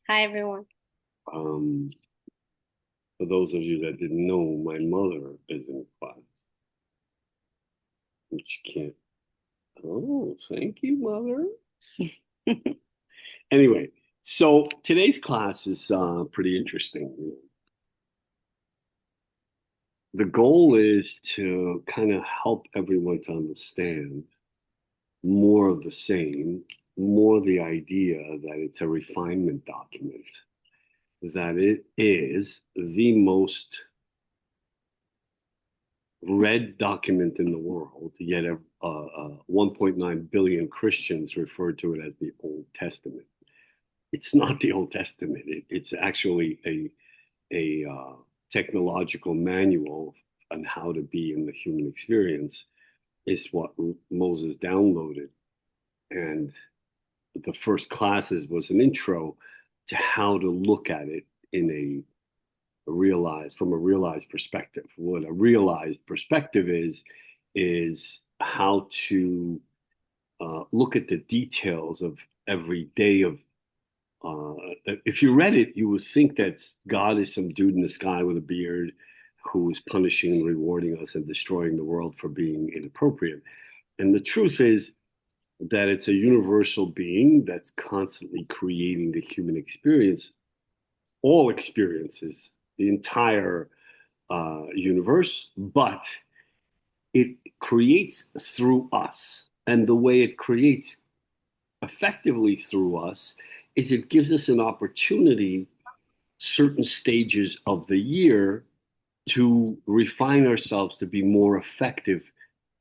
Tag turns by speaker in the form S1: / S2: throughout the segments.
S1: Hi, everyone.
S2: Um, for those of you that didn't know, my mother is in class, and she can't. Oh, thank you, mother. Anyway, so today's class is pretty interesting. The goal is to kind of help everyone to understand more of the same, more the idea that it's a refinement document, that it is the most read document in the world, yet 1.9 billion Christians refer to it as the Old Testament. It's not the Old Testament. It's actually a technological manual on how to be in the human experience. Is what Moses downloaded, and the first classes was an intro to how to look at it in from a realized perspective. What a realized perspective is how to look at the details of every day of. If you read it, you would think that God is some dude in the sky with a beard who is punishing and rewarding us and destroying the world for being inappropriate. And the truth is that it's a universal being that's constantly creating the human experience, all experiences, the entire universe, but it creates through us. And the way it creates effectively through us is it gives us an opportunity, certain stages of the year, to refine ourselves to be more effective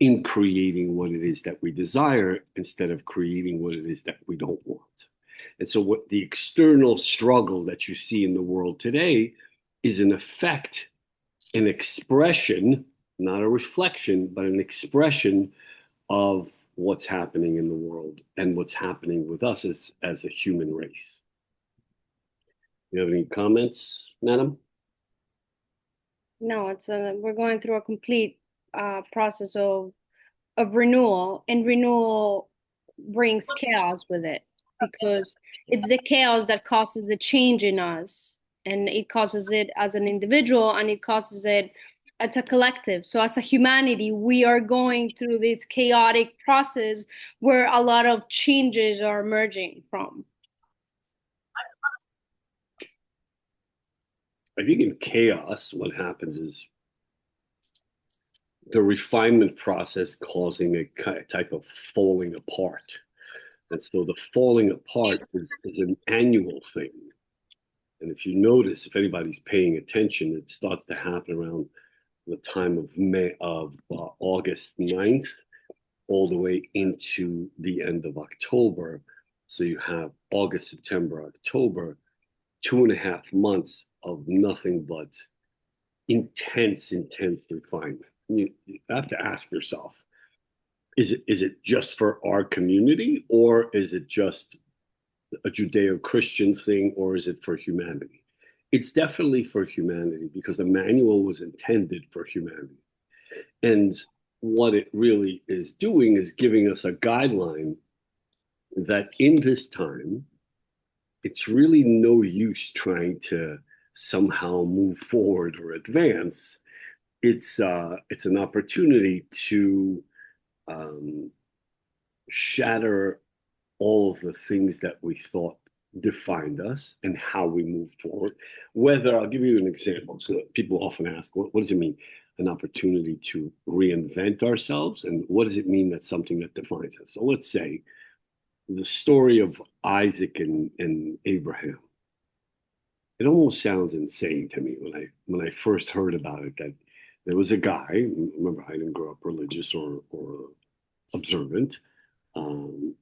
S2: in creating what it is that we desire instead of creating what it is that we don't want. And so, what the external struggle that you see in the world today is an effect, an expression, not a reflection, but an expression of what's happening in the world and what's happening with us as a human race. You have any comments, madam?
S1: No, we're going through a complete process of renewal, and renewal brings chaos with it because it's the chaos that causes the change in us, and it causes it as an individual, and it causes it as a collective. So, as a humanity, we are going through this chaotic process where a lot of changes are emerging from.
S2: I think in chaos, what happens is the refinement process causing a type of falling apart. And so the falling apart is an annual thing. And if you notice, if anybody's paying attention, it starts to happen around the time of August 9th, all the way into the end of October. So you have August, September, October, 2.5 months of nothing but intense refinement. You have to ask yourself, is it just for our community, or is it just a Judeo-Christian thing, or is it for humanity? It's definitely for humanity because the manual was intended for humanity. And what it really is doing is giving us a guideline that in this time, it's really no use trying to somehow move forward or advance. It's an opportunity to um, shatter all of the things that we thought defined us and how we move forward. Whether I'll give you an example. So people often ask, what does it mean? An opportunity to reinvent ourselves, and what does it mean that's something that defines us? So let's say the story of Isaac and Abraham. It almost sounds insane to me when I first heard about it that there was a guy. Remember, I didn't grow up religious or observant. Um,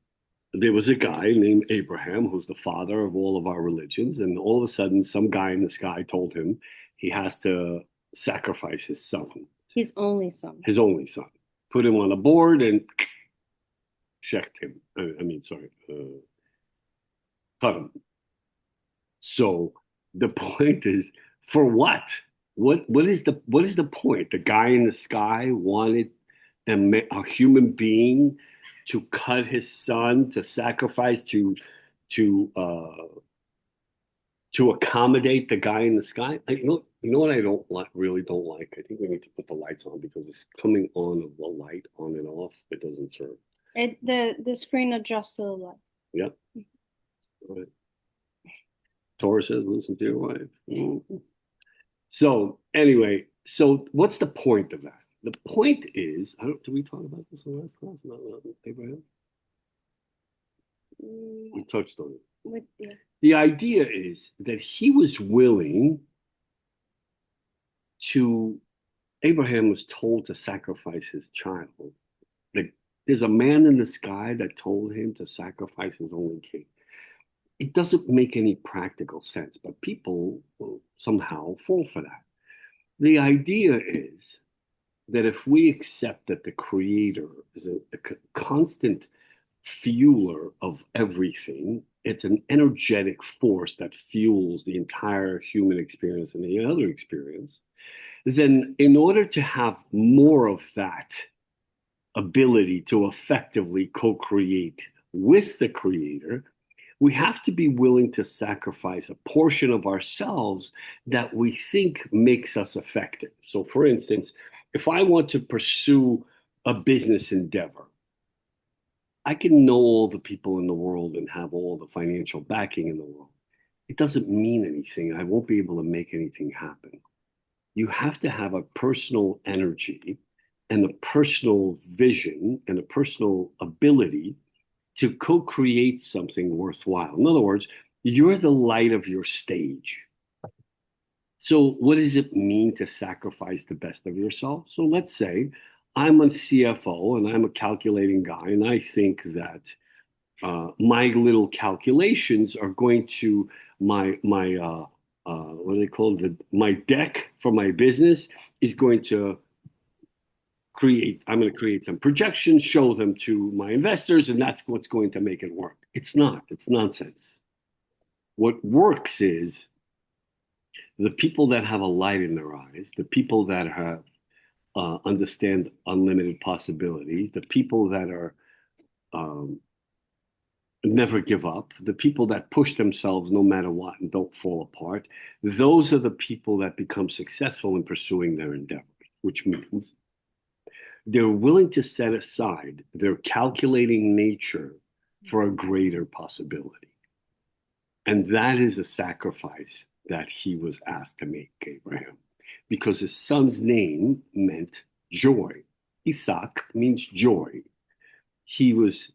S2: there was a guy named Abraham who's the father of all of our religions, and all of a sudden, some guy in the sky told him he has to sacrifice
S1: His only son.
S2: his only son, put him on a board and checked him. I mean, sorry, cut him. So the point is, for what? What is the point? The guy in the sky wanted a human being to cut his son to sacrifice to to accommodate the guy in the sky. You know what I don't like, really don't like? I think we need to put the lights on because it's coming on of the light on and off. It doesn't serve.
S1: The screen adjusts to the light.
S2: Yep. Right. Torah says, listen to your wife. Mm-hmm. So anyway, so what's the point of that? The point is, I don't. Do we talk about this in the last class? Not Abraham. We touched on it.
S1: Yeah.
S2: The idea is that he was willing to. Abraham was told to sacrifice his child. Like there's a man in the sky that told him to sacrifice his only kid. It doesn't make any practical sense, but people will somehow fall for that. The idea is that if we accept that the creator is a constant fueler of everything, it's an energetic force that fuels the entire human experience and the other experience, then in order to have more of that ability to effectively co-create with the creator, we have to be willing to sacrifice a portion of ourselves that we think makes us effective. So, for instance, if I want to pursue a business endeavor, I can know all the people in the world and have all the financial backing in the world. It doesn't mean anything. I won't be able to make anything happen. You have to have a personal energy and a personal vision and a personal ability to co-create something worthwhile. In other words, you're the light of your stage. So what does it mean to sacrifice the best of yourself? So let's say I'm a CFO and I'm a calculating guy, and I think that my little calculations are going to what do they call it? My deck for my business is going to I'm going to create some projections, show them to my investors, and that's what's going to make it work. It's not, it's nonsense. What works is the people that have a light in their eyes, the people that have understand unlimited possibilities, the people that are um, never give up, the people that push themselves no matter what and don't fall apart, those are the people that become successful in pursuing their endeavors, which means they're willing to set aside their calculating nature for a greater possibility. And that is a sacrifice that he was asked to make, Abraham, because his son's name meant joy. Isaac means joy. He was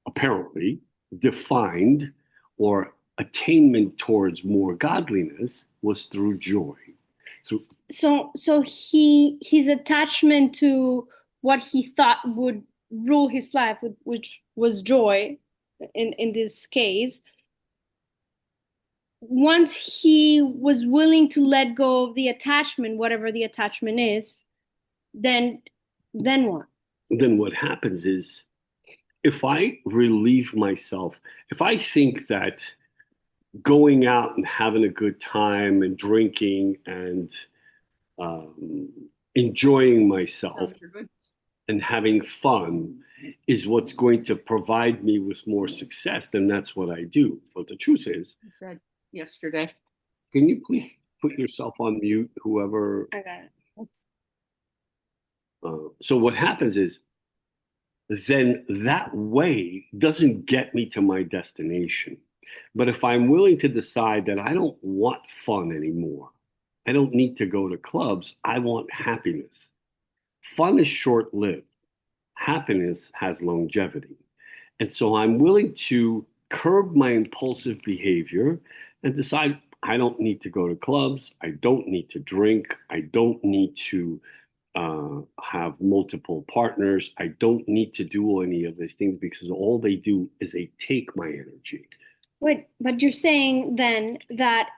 S2: apparently defined, or attainment towards more godliness was through joy.
S1: So his attachment to what he thought would rule his life, which was joy, in this case, once he was willing to let go of the attachment, whatever the attachment is, then what?
S2: Then what happens is, if I relieve myself, if I think that going out and having a good time and drinking and um, enjoying myself and having fun is what's going to provide me with more success, then that's what I do. But the truth is,
S3: You said yesterday.
S2: can you please put yourself on mute, whoever?
S1: I got it.
S2: So what happens is, then that way doesn't get me to my destination. But if I'm willing to decide that I don't want fun anymore, I don't need to go to clubs, I want happiness. Fun is short lived, happiness has longevity. And so I'm willing to curb my impulsive behavior and decide I don't need to go to clubs, I don't need to drink, I don't need to have multiple partners. I don't need to do any of these things because all they do is they take my energy.
S1: Wait, but you're saying then that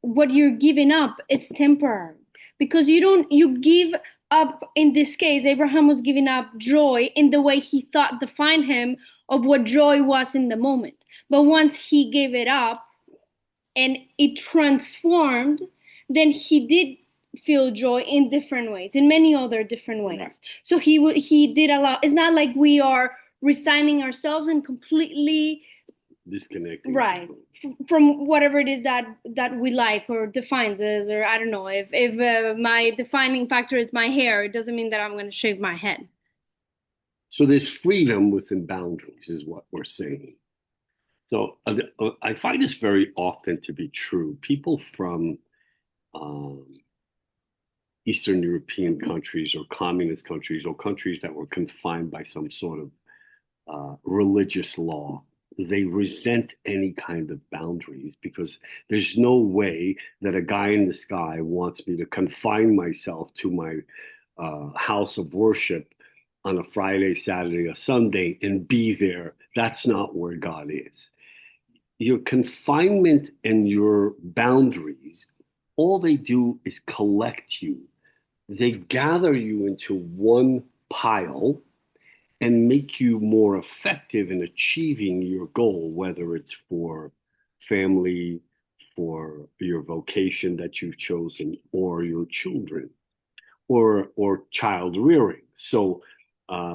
S1: what you're giving up is temporary, because you give up. In this case, Abraham was giving up joy in the way he thought defined him of what joy was in the moment. But once he gave it up and it transformed, then he did feel joy in different ways, in many other different ways. Right. So he did a lot. It's not like we are resigning ourselves and completely
S2: disconnecting
S1: Right.
S2: from.
S1: From whatever it is that we like or defines us, or I don't know. If my defining factor is my hair, it doesn't mean that I'm going to shave my head.
S2: So there's freedom within boundaries, is what we're saying. So I find this very often to be true. People from um, Eastern European countries or communist countries or countries that were confined by some sort of religious law, they resent any kind of boundaries because there's no way that a guy in the sky wants me to confine myself to my house of worship on a Friday, Saturday, or Sunday and be there. That's not where God is. Your confinement and your boundaries, all they do is collect you. They gather you into one pile and make you more effective in achieving your goal, whether it's for family, for your vocation that you've chosen, or your children, or child rearing. So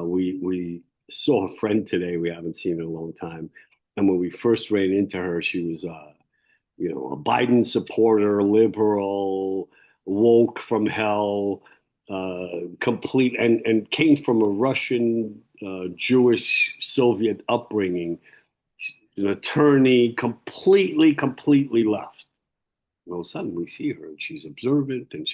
S2: we saw a friend today we haven't seen in a long time, and when we first ran into her, she was a Biden supporter, liberal, woke from hell, complete, and came from a Russian, Jewish, Soviet upbringing, an attorney, completely left. All of a sudden, we see her, and she's observant, and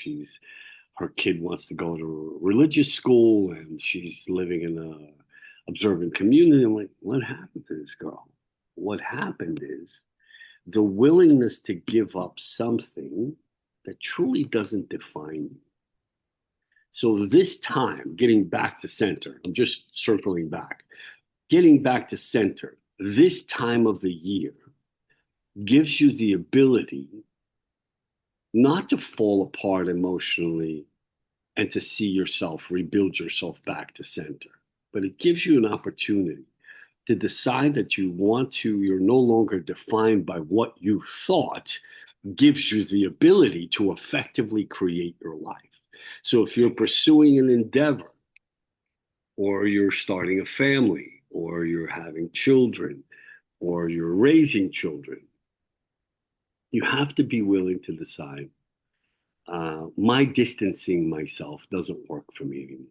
S2: her kid wants to go to a religious school, and she's living in a observant community. I'm like, what happened to this girl? What happened is the willingness to give up something that truly doesn't define you. So this time, getting back to center, I'm just circling back, getting back to center, this time of the year gives you the ability not to fall apart emotionally and to see yourself, rebuild yourself back to center, but it gives you an opportunity to decide that you're no longer defined by what you thought, gives you the ability to effectively create your life. So if you're pursuing an endeavor, or you're starting a family, or you're having children, or you're raising children, you have to be willing to decide my distancing myself doesn't work for me anymore.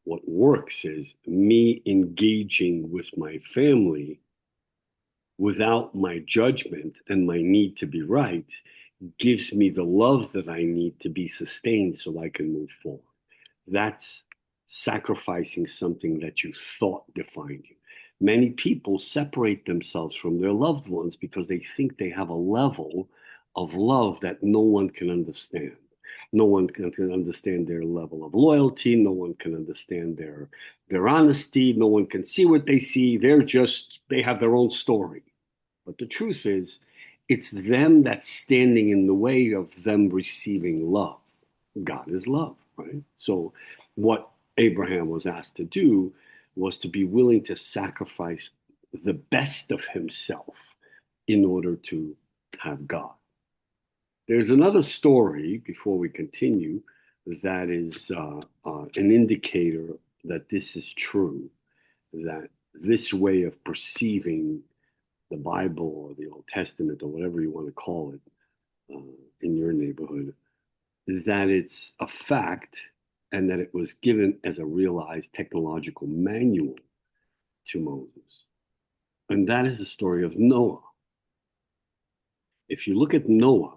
S2: What works is me engaging with my family without my judgment and my need to be right gives me the love that I need to be sustained so I can move forward. That's sacrificing something that you thought defined you. Many people separate themselves from their loved ones because they think they have a level of love that no one can understand. No one can understand their level of loyalty. No one can understand their honesty. No one can see what they see. They have their own story. But the truth is, it's them that's standing in the way of them receiving love. God is love, right? So, what Abraham was asked to do was to be willing to sacrifice the best of himself in order to have God. There's another story before we continue that is an indicator that this is true, that this way of perceiving the Bible or the Old Testament or whatever you want to call it in your neighborhood is that it's a fact and that it was given as a realized technological manual to Moses. And that is the story of Noah. If you look at Noah,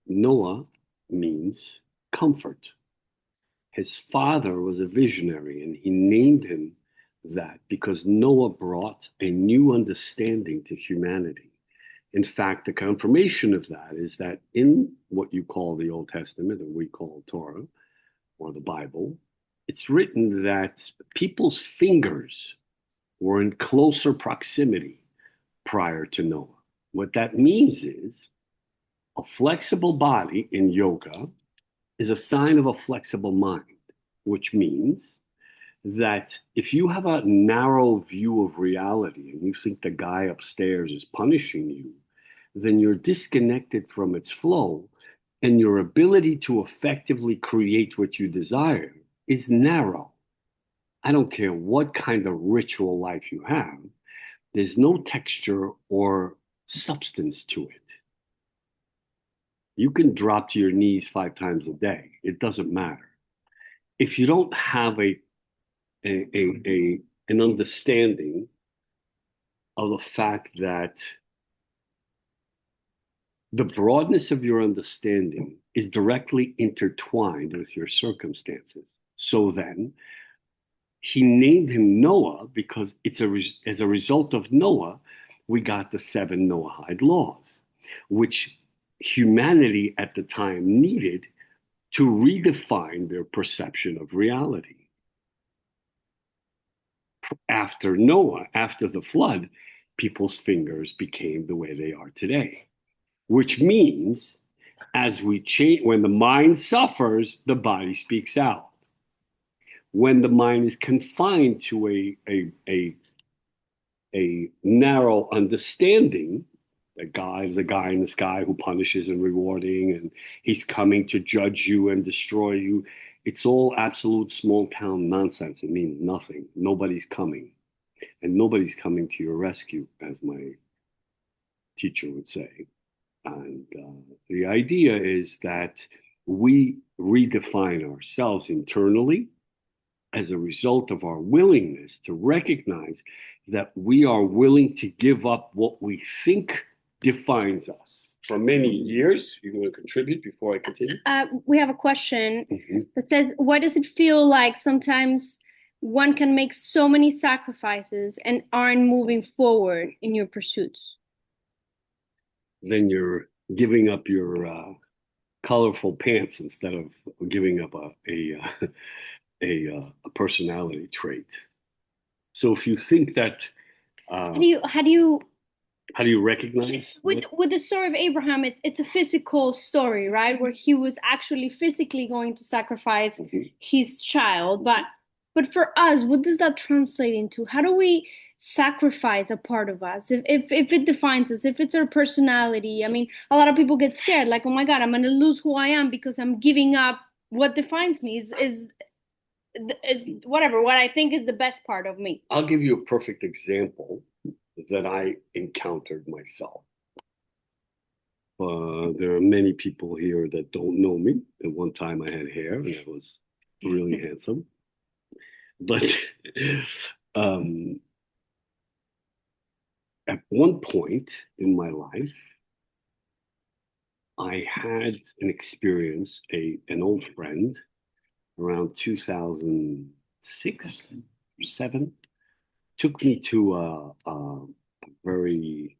S2: Noah means comfort. His father was a visionary and he named him that because Noah brought a new understanding to humanity. In fact, the confirmation of that is that in what you call the Old Testament, or we call Torah, or the Bible, it's written that people's fingers were in closer proximity prior to Noah. What that means is a flexible body in yoga is a sign of a flexible mind, which means that if you have a narrow view of reality and you think the guy upstairs is punishing you, then you're disconnected from its flow, and your ability to effectively create what you desire is narrow. I don't care what kind of ritual life you have. There's no texture or substance to it. You can drop to your knees 5 times a day. It doesn't matter. If you don't have an understanding of the fact that the broadness of your understanding is directly intertwined with your circumstances. So then, he named him Noah because as a result of Noah, we got the 7 Noahide laws, which humanity at the time needed to redefine their perception of reality. After Noah, after the flood, people's fingers became the way they are today, which means as we change, when the mind suffers, the body speaks out. When the mind is confined to a narrow understanding that God is the guy in the sky who punishes and rewarding, and he's coming to judge you and destroy you. It's all absolute small town nonsense. It means nothing. Nobody's coming. And nobody's coming to your rescue, as my teacher would say. And the idea is that we redefine ourselves internally as a result of our willingness to recognize that we are willing to give up what we think defines us. For many years, you want to contribute before I continue?
S1: We have a question that says, what does it feel like sometimes one can make so many sacrifices and aren't moving forward in your pursuits?
S2: Then you're giving up your colorful pants instead of giving up a personality trait. So if you think that,
S1: How do you
S2: how do you recognize
S1: with the story of Abraham, it's a physical story, right? Where he was actually physically going to sacrifice his child. But for us, what does that translate into? How do we sacrifice a part of us if it defines us, if it's our personality? I mean, a lot of people get scared, like, oh my God, I'm gonna lose who I am because I'm giving up what defines me is whatever, what I think is the best part of me.
S2: I'll give you a perfect example that I encountered myself. There are many people here that don't know me. At one time, I had hair and I was really handsome. But um, at one point in my life, I had an experience, an old friend around 2006 or 7 took me to a very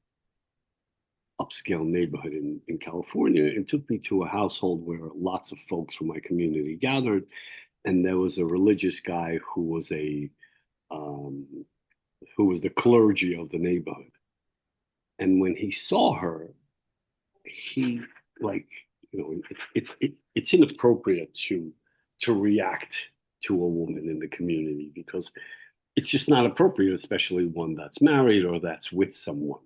S2: upscale neighborhood in California and took me to a household where lots of folks from my community gathered. And there was a religious guy um, who was the clergy of the neighborhood. And when he saw her, he like, it's inappropriate to react to a woman in the community because it's just not appropriate, especially one that's married or that's with someone.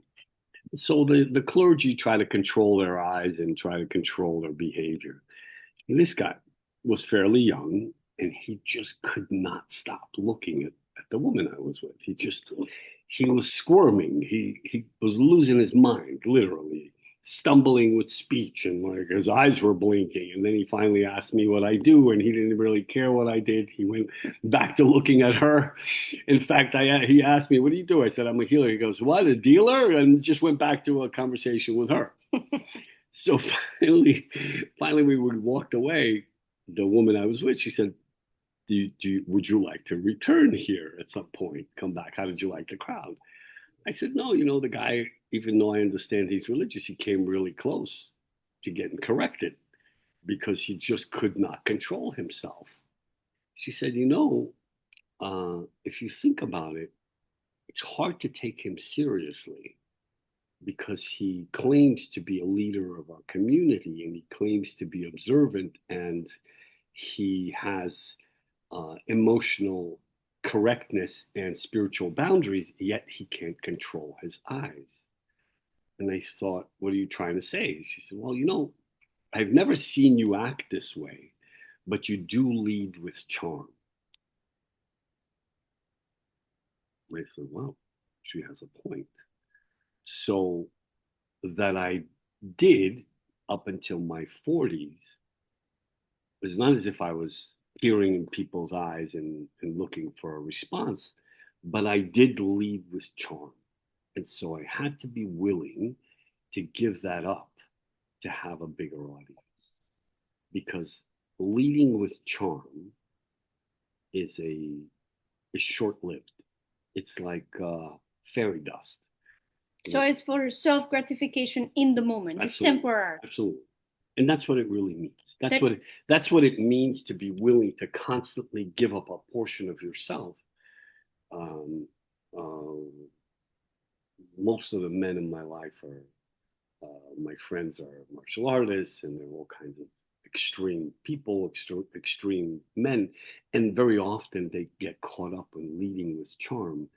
S2: So the clergy try to control their eyes and try to control their behavior. And this guy was fairly young, and he just could not stop looking at the woman I was with. He was squirming. He was losing his mind, literally stumbling with speech, and like his eyes were blinking. And then he finally asked me what I do, and he didn't really care what I did. He went back to looking at her. In fact, he asked me, "What do you do?" I said, "I'm a healer." He goes, "What, a dealer?" And just went back to a conversation with her. So finally, we walked away. The woman I was with, she said, would you like to return here at some point? Come back. How did you like the crowd?" I said, "No, the guy, even though I understand he's religious, he came really close to getting corrected because he just could not control himself." She said, if you think about it, it's hard to take him seriously because he claims to be a leader of our community and he claims to be observant and he has emotional correctness and spiritual boundaries, yet he can't control his eyes. And I thought, "What are you trying to say?" She said, "Well, I've never seen you act this way, but you do lead with charm." I said, "Wow." She has a point. So that I did up until my 40s. It's not as if I was peering in people's eyes and looking for a response, but I did lead with charm. And so I had to be willing to give that up to have a bigger audience because leading with charm is a is short-lived. It's like fairy dust.
S1: So it's for self gratification in the moment. It's
S2: Absolutely,
S1: temporary.
S2: absolutely, and that's what it really means.
S1: That
S2: That's what it means to be willing to constantly give up a portion of yourself. Um, uh, Most of the men in my life are my friends are martial artists, and they're all kinds of extreme people, extreme men, and very often they get caught up in leading with charm,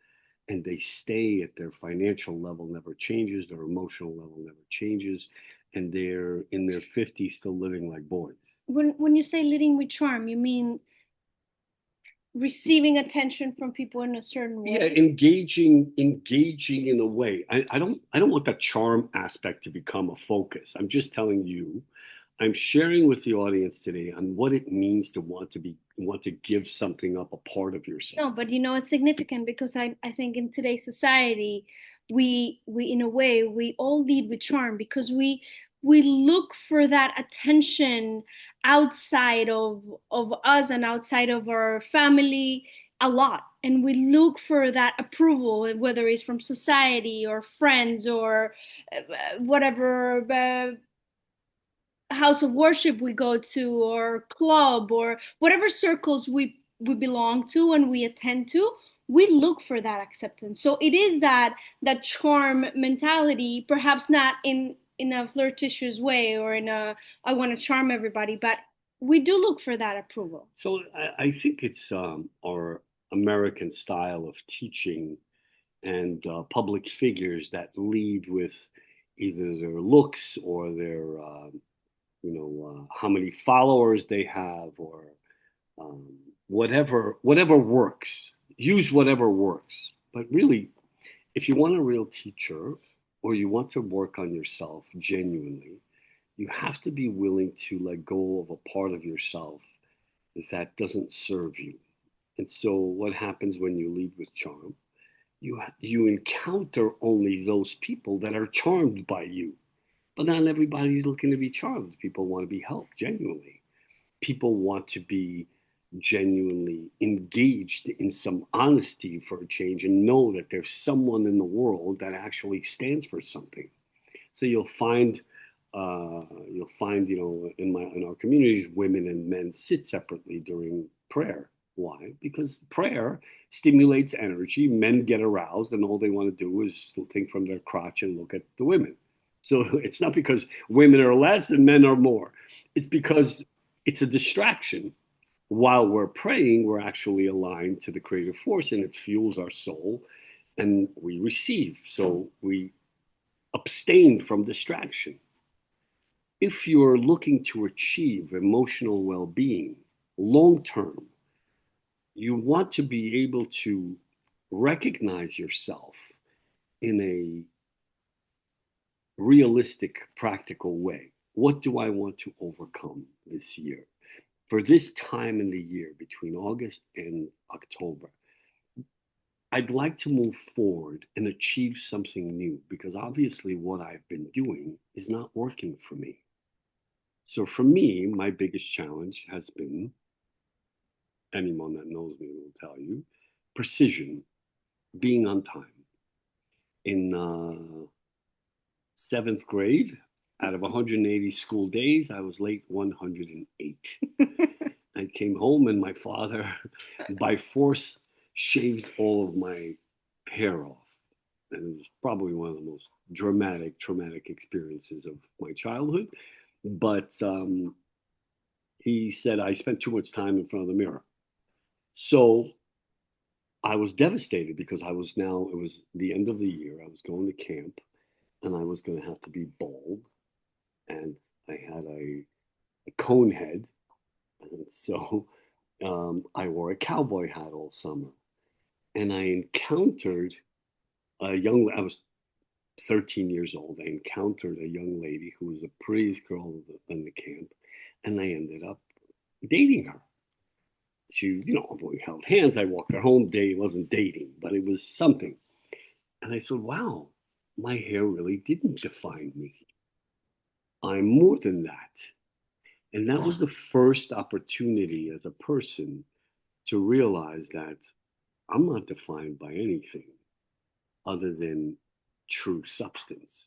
S2: and they stay at their financial level never changes, their emotional level never changes, and they're in their 50s still living like boys.
S1: when you say leading with charm, you mean receiving attention from people in a certain
S2: Yeah,
S1: way?
S2: engaging in a way. I don't want that charm aspect to become a focus. I'm just telling you, I'm sharing with the audience today on what it means to want to give something up, a part of yourself.
S1: No, but it's significant because I think in today's society, we in a way we all lead with charm because we look for that attention outside of us and outside of our family a lot. And we look for that approval, whether it's from society or friends or whatever house of worship we go to or club or whatever circles we belong to and we attend to, we look for that acceptance. So it is that charm mentality, perhaps not in a flirtatious way or in a I want to charm everybody, but we do look for that approval.
S2: So I think it's our American style of teaching and public figures that lead with either their looks or their how many followers they have or um, whatever works. Use whatever works. But really, if you want a real teacher or you want to work on yourself genuinely, you have to be willing to let go of a part of yourself that doesn't serve you. And so, what happens when you lead with charm? You encounter only those people that are charmed by you. But not everybody's looking to be charmed. People want to be helped genuinely. People want to be genuinely engaged in some honesty for a change and know that there's someone in the world that actually stands for something. So you'll find, in our communities, women and men sit separately during prayer. Why? Because prayer stimulates energy. Men get aroused, and all they want to do is think from their crotch and look at the women. So it's not because women are less and men are more. It's because it's a distraction. While we're praying, we're actually aligned to the creative force, and it fuels our soul, and we receive. So we abstain from distraction. If you're looking to achieve emotional well being long term, you want to be able to recognize yourself in a realistic, practical way. What do I want to overcome this year? For this time in the year between August and October, I'd like to move forward and achieve something new because obviously what I've been doing is not working for me. So for me, my biggest challenge has been, anyone that knows me will tell you, precision, being on time. In seventh grade, out of 180 school days, I was late 108. I came home and my father, by force, shaved all of my hair off. And it was probably one of the most traumatic experiences of my childhood. But he said I spent too much time in front of the mirror. So I was devastated because it was the end of the year. I was going to camp and I was going to have to be bald. And I had a cone head. And so I wore a cowboy hat all summer. And I encountered I was 13 years old. I encountered a young lady who was the prettiest girl in the camp, and I ended up dating her. We held hands. I walked her home. It wasn't dating, but it was something. And I said, wow, my hair really didn't define me. I'm more than that. And that was the first opportunity as a person to realize that I'm not defined by anything other than true substance.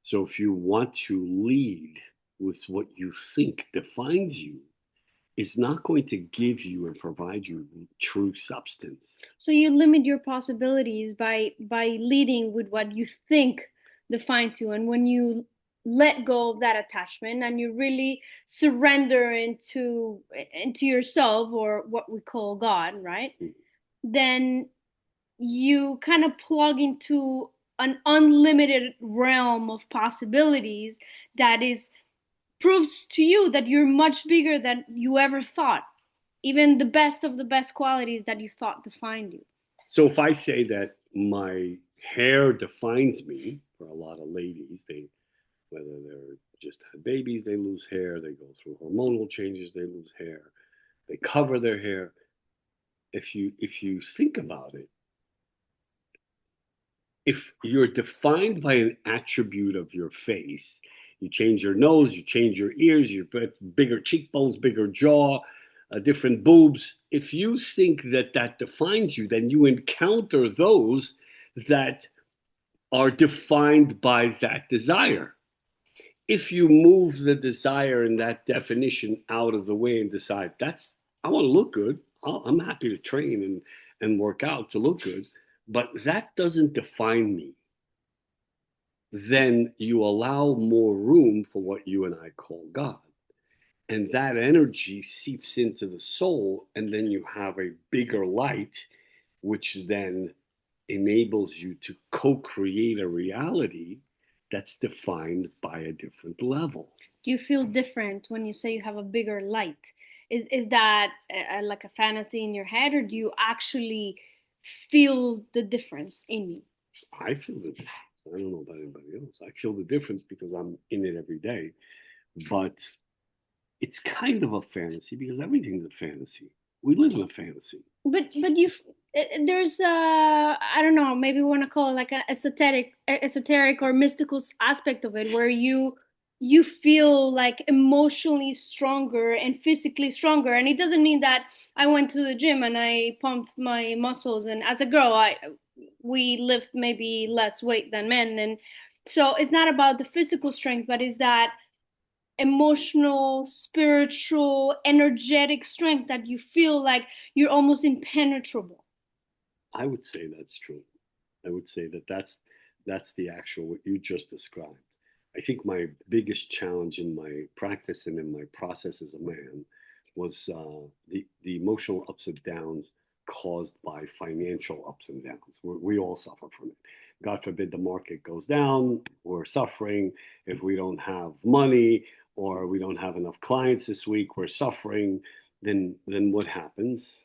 S2: So if you want to lead with what you think defines you, it's not going to give you and provide you true substance.
S1: So you limit your possibilities by leading with what you think defines you, and when you let go of that attachment and you really surrender into yourself, or what we call God, right? Then you kind of plug into an unlimited realm of possibilities that is proves to you that you're much bigger than you ever thought, even the best of the best qualities that you thought defined you.
S2: So if I say that my hair defines me, for a lot of ladies, whether they're just had babies, they lose hair, they go through hormonal changes, they lose hair, they cover their hair. If you think about it, if you're defined by an attribute of your face, you change your nose, you change your ears, you put bigger cheekbones, bigger jaw, different boobs. If you think that that defines you, then you encounter those that are defined by that desire. If you move the desire and that definition out of the way and decide I want to look good, I'm happy to train and work out to look good, but that doesn't define me, then you allow more room for what you and I call God. And that energy seeps into the soul, and then you have a bigger light, which then enables you to co create a reality that's defined by a different level.
S1: Do you feel different when you say you have a bigger light? Is that like a fantasy in your head, or do you actually feel the difference in you?
S2: I feel the difference. I don't know about anybody else. I feel the difference because I'm in it every day. But it's kind of a fantasy because everything's a fantasy. We live in a fantasy.
S1: But there's I don't know, maybe we want to call it like an esoteric or mystical aspect of it, where you feel like emotionally stronger and physically stronger. And it doesn't mean that I went to the gym and I pumped my muscles, and as a girl we lift maybe less weight than men, and so it's not about the physical strength, but is that emotional, spiritual, energetic strength that you feel like you're almost impenetrable.
S2: I would say that's true. I would say that that's the actual what you just described. I think my biggest challenge in my practice and in my process as a man was the emotional ups and downs caused by financial ups and downs. We all suffer from it. God forbid the market goes down, we're suffering. If we don't have money or we don't have enough clients this week, we're suffering. Then what happens?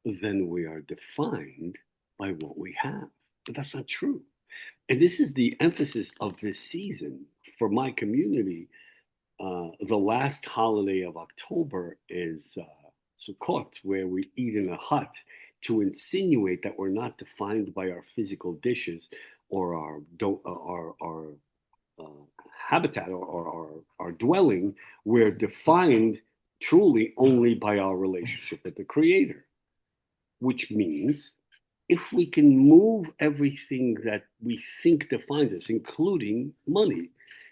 S2: Then we are defined by what we have. But that's not true. And this is the emphasis of this season for my community. The last holiday of October is Sukkot, where we eat in a hut to insinuate that we're not defined by our physical dishes or our habitat or our dwelling. We're defined truly only by our relationship with the Creator, which means if we can move everything that we think defines us, including money,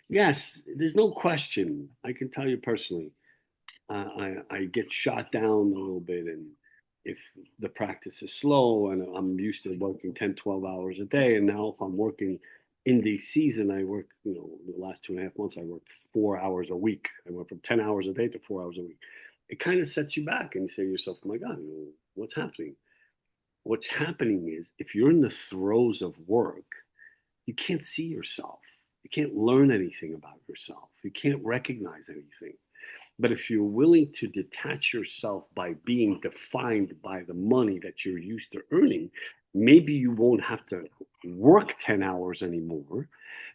S2: yes, there's no question. I can tell you personally, I get shot down a little bit, and if the practice is slow and I'm used to working 10, 12 hours a day, and now if I'm working in the season, I work, the last 2.5 months, I worked 4 hours a week. I went from 10 hours a day to 4 hours a week. It kind of sets you back, and you say to yourself, oh my God, what's happening? What's happening is if you're in the throes of work, you can't see yourself. You can't learn anything about yourself. You can't recognize anything. But if you're willing to detach yourself by being defined by the money that you're used to earning, maybe you won't have to work 10 hours anymore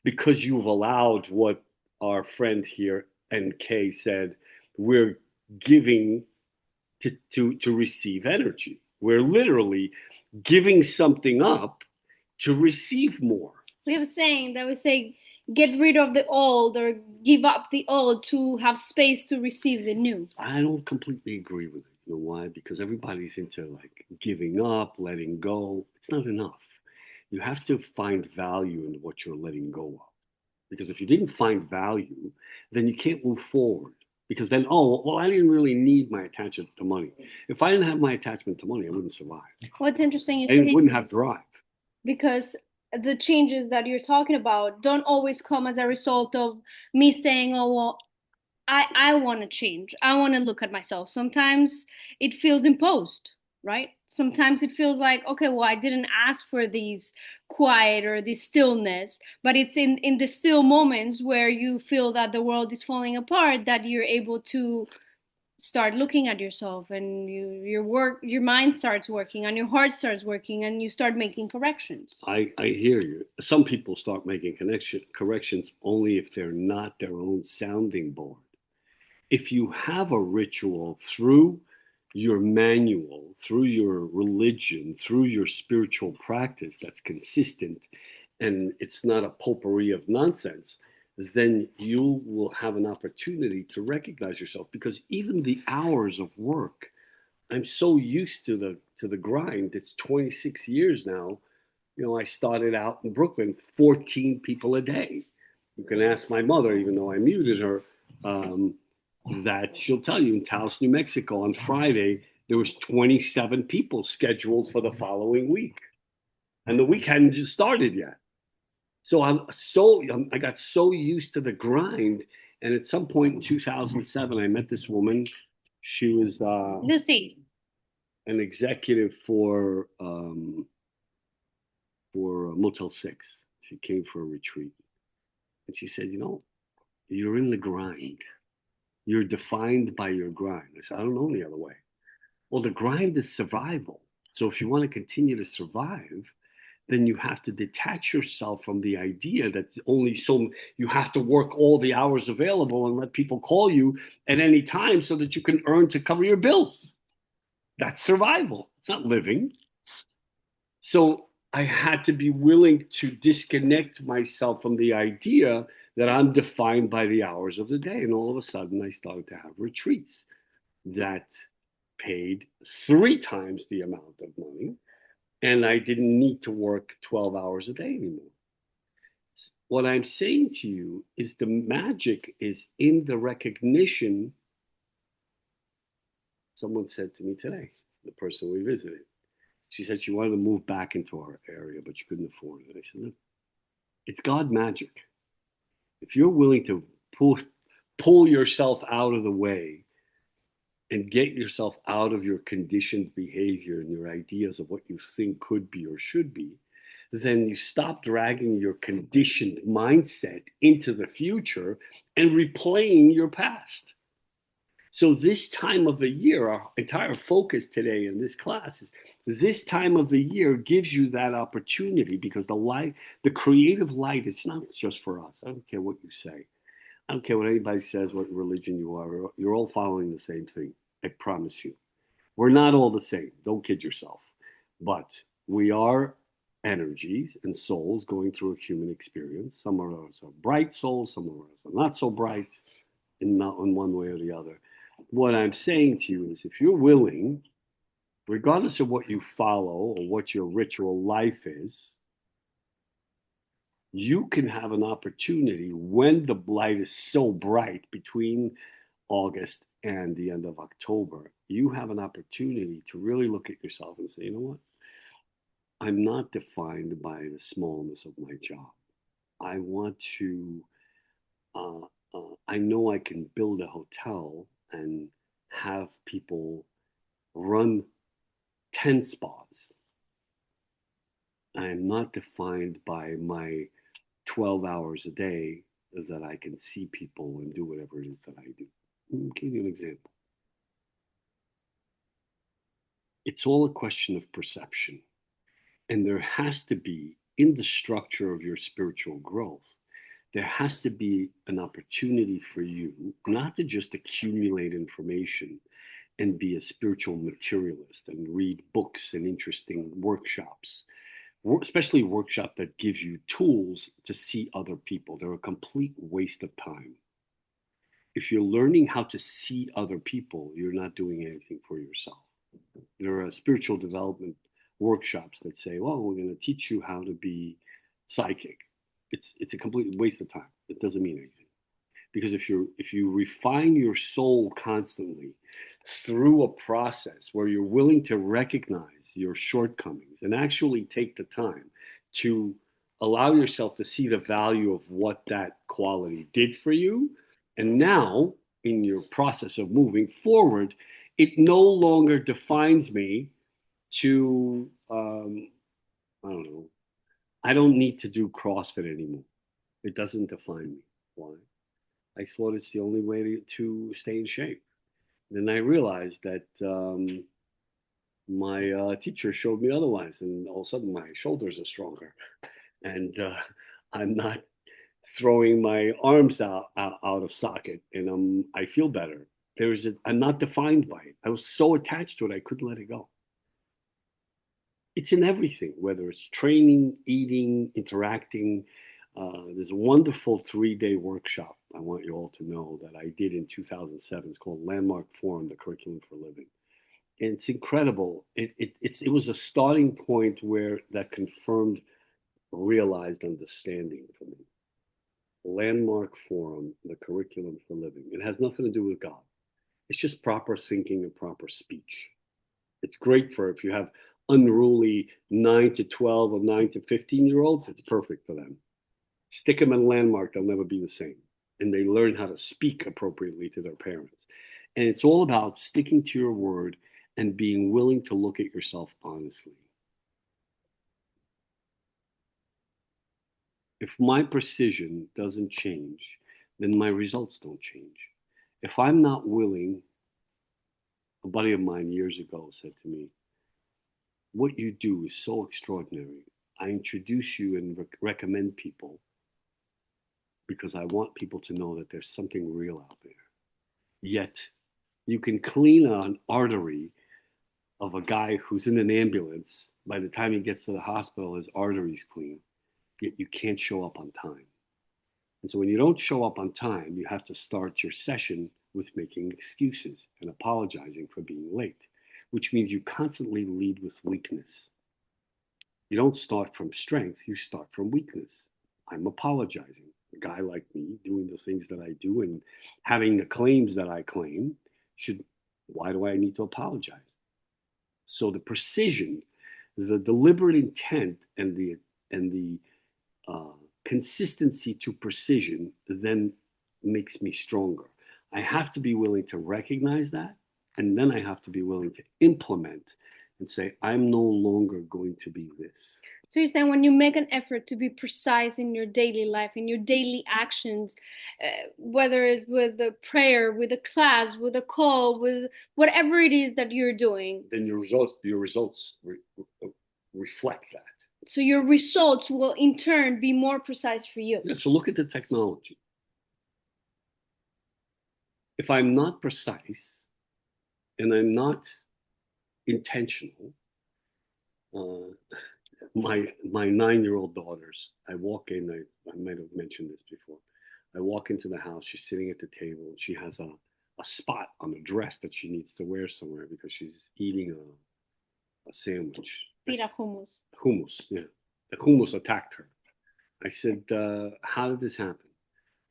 S2: because you've allowed what our friend here, NK, said, we're giving to receive energy. We're literally giving something up to receive more.
S1: We have a saying that we say, get rid of the old or give up the old to have space to receive the new.
S2: I don't completely agree with it. You know why? Because everybody's into like giving up, letting go. It's not enough. You have to find value in what you're letting go of. Because if you didn't find value, then you can't move forward. Because then, oh, well, I didn't really need my attachment to money. If I didn't have my attachment to money, I wouldn't survive.
S1: What's interesting, you
S2: I
S1: say
S2: wouldn't have drive.
S1: because the changes that you're talking about don't always come as a result of me saying, oh, well, I want to change. I want to look at myself. Sometimes it feels imposed, right? Sometimes it feels like, okay, well, I didn't ask for these quiet or this stillness, but it's in the still moments where you feel that the world is falling apart that you're able to start looking at yourself, and your mind starts working and your heart starts working and you start making corrections.
S2: I hear you. Some people start making corrections only if they're not their own sounding board. If you have a ritual through your manual, through your religion, through your spiritual practice that's consistent and it's not a potpourri of nonsense, then you will have an opportunity to recognize yourself because even the hours of work, I'm so used to the grind. It's 26 years now. You know, I started out in Brooklyn, 14 people a day. You can ask my mother, even though I muted her, um, that she'll tell you in Taos, New Mexico, on Friday, there was 27 people scheduled for the following week. And the week hadn't just started yet. So I got so used to the grind. And at some point in 2007, I met this woman. She was
S1: Lucy.
S2: an executive for Motel 6. She came for a retreat. And she said, you know, you're in the grind. You're defined by your grind. I said, I don't know any other way. Well, the grind is survival. So if you want to continue to survive, then you have to detach yourself from the idea that only so you have to work all the hours available and let people call you at any time so that you can earn to cover your bills. That's survival. It's not living. So I had to be willing to disconnect myself from the idea that I'm defined by the hours of the day. And all of a sudden, I started to have retreats that paid 3 times the amount of money. And I didn't need to work 12 hours a day anymore. What I'm saying to you is the magic is in the recognition. Someone said to me today, the person we visited, she said she wanted to move back into our area, but she couldn't afford it. I said, look, it's God magic. If you're willing to pull yourself out of the way and get yourself out of your conditioned behavior and your ideas of what you think could be or should be, then you stop dragging your conditioned mindset into the future and replaying your past. So this time of the year, our entire focus today in this class is this time of the year gives you that opportunity because the light, the creative light, it's not just for us. I don't care what you say. I don't care what anybody says, what religion you are. You're all following the same thing. I promise you. We're not all the same. Don't kid yourself. But we are energies and souls going through a human experience. Some of us are bright souls, some of us are not so bright in not in one way or the other. What I'm saying to you is if you're willing, regardless of what you follow or what your ritual life is, you can have an opportunity when the light is so bright between August and the end of October. You have an opportunity to really look at yourself and say, you know what? I'm not defined by the smallness of my job. I want to, uh, I know I can build a hotel and have people run 10 spas. I am not defined by my 12 hours a day that I can see people and do whatever it is that I do. I'll give you an example. It's all a question of perception. And there has to be, in the structure of your spiritual growth, there has to be an opportunity for you not to just accumulate information and be a spiritual materialist and read books and interesting workshops, especially workshops that give you tools to see other people. They're a complete waste of time. If you're learning how to see other people, you're not doing anything for yourself. There are spiritual development workshops that say, well, we're going to teach you how to be psychic. It's a complete waste of time. It doesn't mean anything. Because if you refine your soul constantly through a process where you're willing to recognize your shortcomings and actually take the time to allow yourself to see the value of what that quality did for you, and now in your process of moving forward, it no longer defines me to I don't know. I don't need to do CrossFit anymore. It doesn't define me. Why? I thought it's the only way to stay in shape. Then I realized that my teacher showed me otherwise, and all of a sudden my shoulders are stronger, and I'm not throwing my arms out of socket, and I feel better. I'm not defined by it. I was so attached to it, I couldn't let it go. It's in everything, whether it's training, eating, interacting. There's a wonderful 3-day workshop I want you all to know that I did in 2007. It's called Landmark Forum, the Curriculum for Living. And it's incredible. It was a starting point where that confirmed realized understanding for me. Landmark Forum, the Curriculum for Living. It has nothing to do with God. It's just proper thinking and proper speech. It's great for if you have unruly 9 to 12 or 9 to 15-year-olds, it's perfect for them. Stick them in Landmark, they'll never be the same. And they learn how to speak appropriately to their parents. And it's all about sticking to your word and being willing to look at yourself honestly. If my precision doesn't change, then my results don't change. If I'm not willing, a buddy of mine years ago said to me, what you do is so extraordinary. I introduce you and recommend people because I want people to know that there's something real out there. Yet, you can clean an artery of a guy who's in an ambulance. By the time he gets to the hospital, his artery's clean, yet you can't show up on time. And so when you don't show up on time, you have to start your session with making excuses and apologizing for being late, which means you constantly lead with weakness. You don't start from strength, you start from weakness. I'm apologizing. A guy like me doing the things that I do and having the claims that I claim why do I need to apologize? So the precision, the deliberate intent and the consistency to precision then makes me stronger. I have to be willing to recognize that, and then I have to be willing to implement and say, I'm no longer going to be this.
S1: So you're saying when you make an effort to be precise in your daily life, in your daily actions, whether it's with a prayer, with a class, with a call, with whatever it is that you're doing,
S2: then your results reflect that.
S1: So your results will in turn be more precise for you.
S2: Yeah, so look at the technology. If I'm not precise and I'm not intentional, my 9-year-old daughters, I walk in, I might have mentioned this before. I walk into the house, she's sitting at the table, and she has a spot on a dress that she needs to wear somewhere because she's eating a sandwich.
S1: Pita hummus.
S2: Hummus, yeah. The hummus attacked her. I said, how did this happen?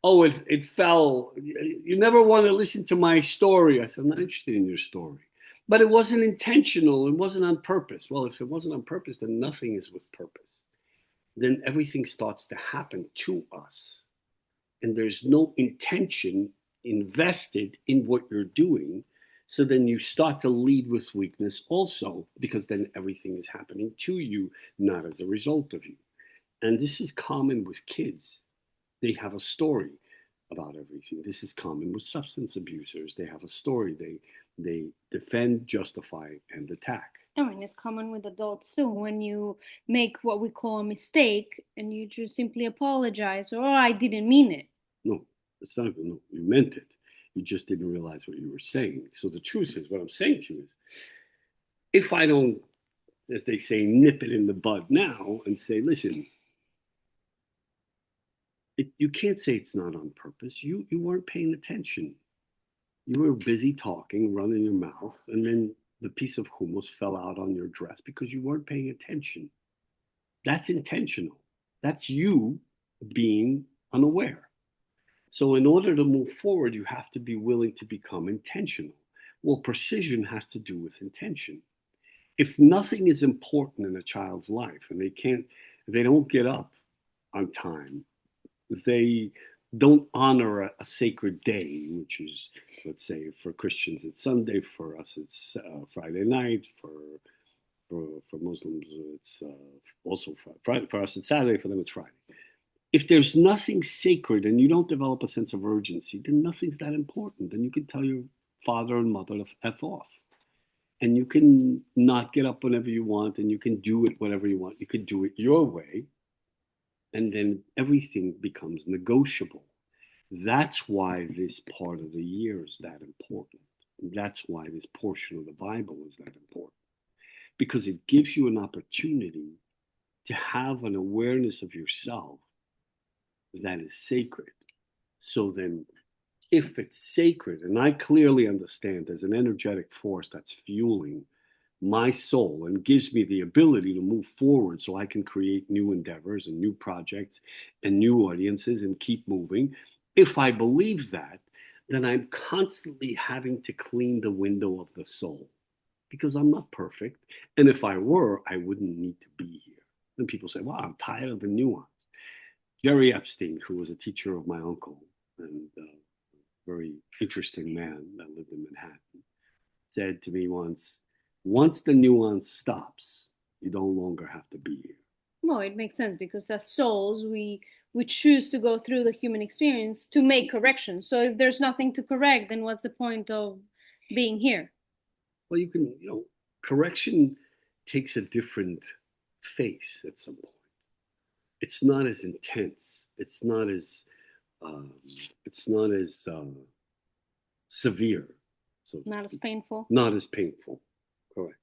S2: Oh, it fell. You never want to listen to my story. I said, I'm not interested in your story. But it wasn't intentional. It wasn't on purpose. Well, if it wasn't on purpose, then nothing is with purpose. Then everything starts to happen to us. And there's no intention invested in what you're doing. So then you start to lead with weakness also, because then everything is happening to you, not as a result of you. And this is common with kids. They have a story. about everything. This is common with substance abusers. They have a story. They defend, justify, and attack.
S1: I mean, it's common with adults too. When you make what we call a mistake and you just simply apologize, or oh, I didn't mean it.
S2: No, it's not. No, you meant it. You just didn't realize what you were saying. So the truth is, what I'm saying to you is, if I don't, as they say, nip it in the bud now and say, listen, you can't say it's not on purpose. You weren't paying attention. You were busy talking, running your mouth, and then the piece of hummus fell out on your dress because you weren't paying attention. That's intentional. That's you being unaware. So, in order to move forward, you have to be willing to become intentional. Well, precision has to do with intention. If nothing is important in a child's life and they don't get up on time, they don't honor a sacred day, which is, let's say, for Christians it's Sunday, for us it's Friday night, for Muslims it's also Friday, for us it's Saturday, for them it's Friday. If there's nothing sacred and you don't develop a sense of urgency, then nothing's that important. Then you can tell your father and mother to F off. And you can not get up whenever you want and you can do it whatever you want. You can do it your way, and then everything becomes negotiable. That's why this part of the year is that important. That's why this portion of the Bible is that important. Because it gives you an opportunity to have an awareness of yourself that is sacred. So then, if it's sacred, and I clearly understand there's an energetic force that's fueling my soul and gives me the ability to move forward so I can create new endeavors and new projects and new audiences and keep moving. If I believe that, then I'm constantly having to clean the window of the soul because I'm not perfect. And if I were, I wouldn't need to be here. And people say, wow, I'm tired of the nuance. Jerry Epstein, who was a teacher of my uncle and a very interesting man that lived in Manhattan, said to me once the nuance stops, you no longer have to be here.
S1: Well, it makes sense because as souls, we choose to go through the human experience to make corrections. So if there's nothing to correct, then what's the point of being here?
S2: Well, correction takes a different face at some point. It's not as intense. Um, it's not as severe. So
S1: Not as painful.
S2: not as painful. Correct.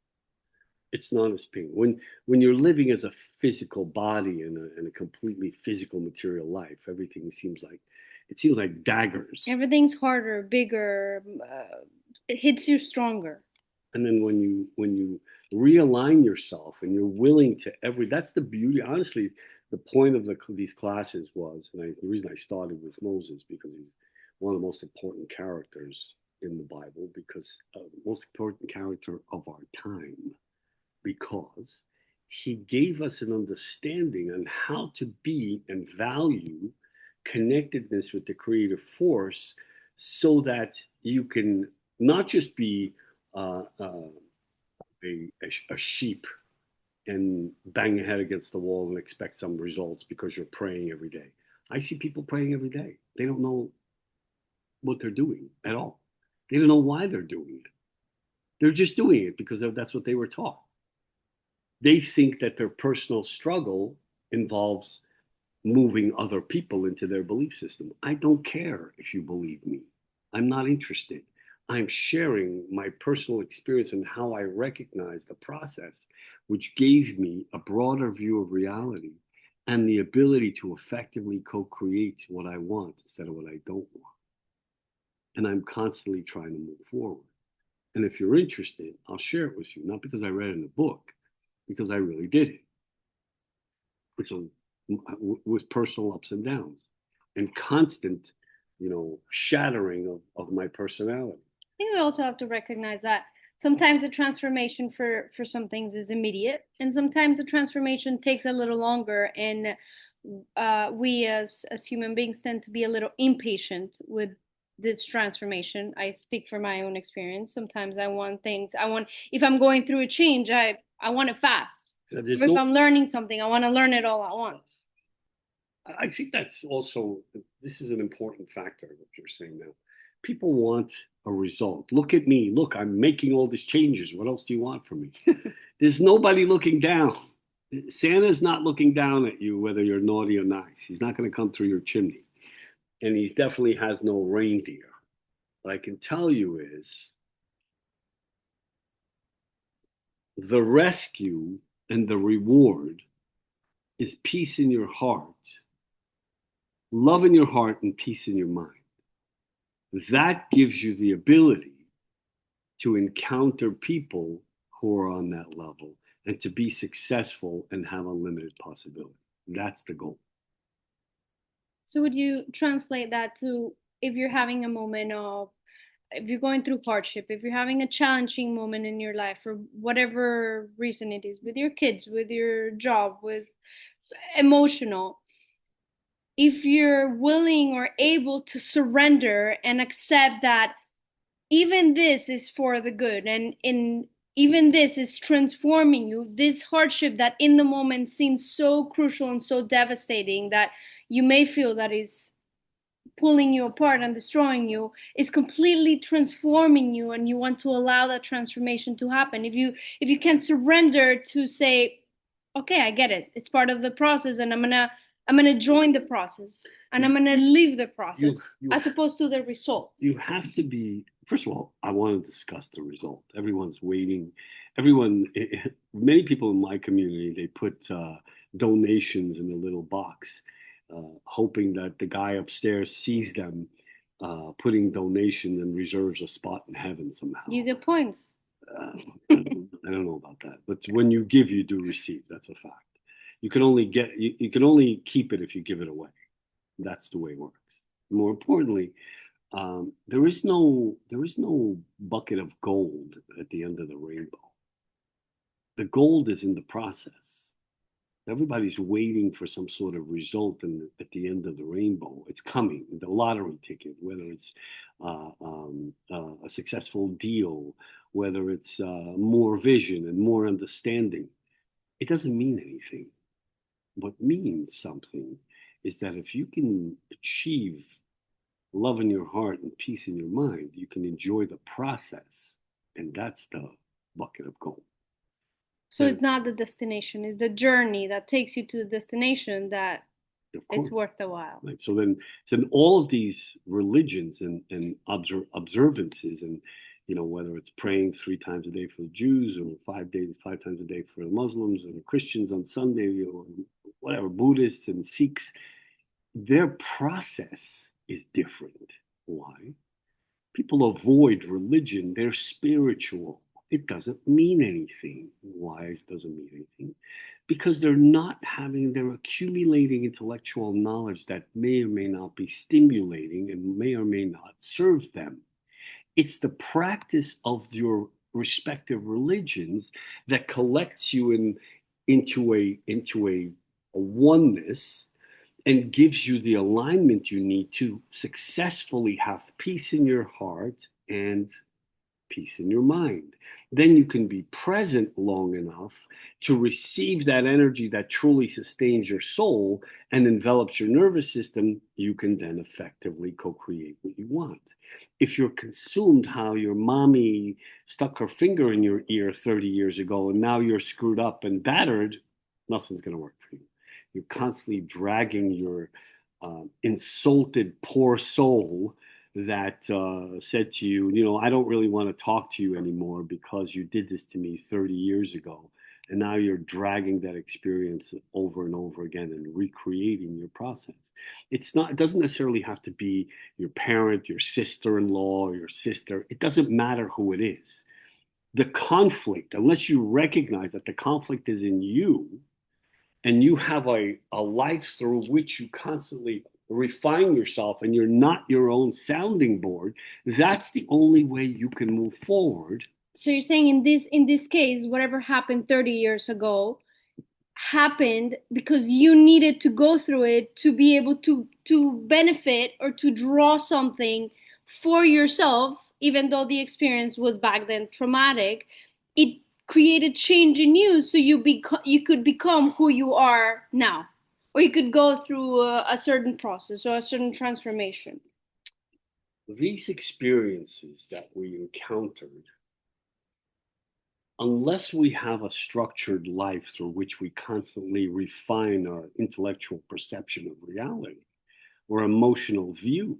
S2: It's not as painful. When you're living as a physical body in a completely physical material life, everything seems like daggers.
S1: Everything's harder, bigger, it hits you stronger.
S2: And then when you realign yourself and you're willing to that's the beauty. Honestly, the point of these classes was, and the reason I started with Moses because he's one of the most important characters in the Bible, because the most important character of our time, because he gave us an understanding on how to be and value connectedness with the creative force so that you can not just be a sheep and bang your head against the wall and expect some results because you're praying every day. I see people praying every day. They don't know what they're doing at all. They don't know why they're doing it. They're just doing it because that's what they were taught. They think that their personal struggle involves moving other people into their belief system. I don't care if you believe me. I'm not interested. I'm sharing my personal experience and how I recognize the process, which gave me a broader view of reality and the ability to effectively co create what I want instead of what I don't want. And I'm constantly trying to move forward. And if you're interested, I'll share it with you, not because I read it in a book, because I really did it. It's with personal ups and downs and constant, shattering of my personality.
S1: I think we also have to recognize that sometimes the transformation for some things is immediate, and sometimes the transformation takes a little longer. And we as human beings tend to be a little impatient with this transformation. I speak from my own experience. Sometimes I want things. If I'm going through a change, I want it fast.
S2: There's
S1: Or if
S2: no
S1: I'm learning something, I want to learn it all at once.
S2: I think that's also, this is an important factor, what you're saying now. People want a result. Look at me. Look, I'm making all these changes. What else do you want from me? There's nobody looking down. Santa's not looking down at you, whether you're naughty or nice. He's not going to come through your chimney. And he definitely has no reindeer. What I can tell you is the rescue and the reward is peace in your heart, love in your heart, and peace in your mind. That gives you the ability to encounter people who are on that level and to be successful and have unlimited possibility. That's the goal.
S1: So would you translate that to if you're having a moment of, if you're going through hardship, if you're having a challenging moment in your life for whatever reason it is, with your kids, with your job, with emotional, if you're willing or able to surrender and accept that even this is for the good, and in even this is transforming you, this hardship that in the moment seems so crucial and so devastating that you may feel that is pulling you apart and destroying you, is completely transforming you, and you want to allow that transformation to happen. If you can surrender to say, okay, I get it, it's part of the process, and I'm gonna join the process, and I'm gonna live the
S2: You,
S1: process
S2: you,
S1: as opposed to the result.
S2: you have to be, first of all, I want to discuss the result. Everyone's waiting. Everyone, many people in my community, they put donations in a little box, hoping that the guy upstairs sees them putting donation and reserves a spot in heaven somehow.
S1: You get points.
S2: I don't know about that, but when you give, you do receive. That's a fact. You can only keep it if you give it away. That's the way it works. More importantly, there is no bucket of gold at the end of the rainbow. The gold is in the process. Everybody's waiting for some sort of result at the end of the rainbow. It's coming. The lottery ticket, whether it's a successful deal, whether it's more vision and more understanding, it doesn't mean anything. What means something is that if you can achieve love in your heart and peace in your mind, you can enjoy the process. And that's the bucket of gold.
S1: So
S2: And
S1: it's not the destination, it's the journey that takes you to the destination that
S2: of
S1: it's
S2: course,
S1: worth the while.
S2: right. So then all of these religions and observances, and whether it's praying 3 times a day for the Jews, or 5 days, 5 times a day for the Muslims, or Christians on Sunday, or whatever, Buddhists and Sikhs, their process is different. Why? People avoid religion, they're spiritual. It doesn't mean anything. Why it doesn't mean anything? Because they're accumulating intellectual knowledge that may or may not be stimulating and may or may not serve them. It's the practice of your respective religions that collects you into a oneness and gives you the alignment you need to successfully have peace in your heart and peace in your mind. Then you can be present long enough to receive that energy that truly sustains your soul and envelops your nervous system. You can then effectively co create what you want. If you're consumed how your mommy stuck her finger in your ear 30 years ago and now you're screwed up and battered, nothing's going to work for you. You're constantly dragging your insulted poor soul that said to you, I don't really want to talk to you anymore because you did this to me 30 years ago. And now you're dragging that experience over and over again and recreating your process. It doesn't necessarily have to be your parent, your sister-in-law, or your sister. It doesn't matter who it is. The conflict, unless you recognize that the conflict is in you, and you have a life through which you constantly refine yourself and you're not your own sounding board, that's the only way you can move forward.
S1: So you're saying in this case, whatever happened 30 years ago happened because you needed to go through it to be able to benefit or to draw something for yourself, even though the experience was back then traumatic. It created change in you, so you could become who you are now. or you could go through a certain process or a certain transformation.
S2: These experiences that we encountered, unless we have a structured life through which we constantly refine our intellectual perception of reality or emotional view,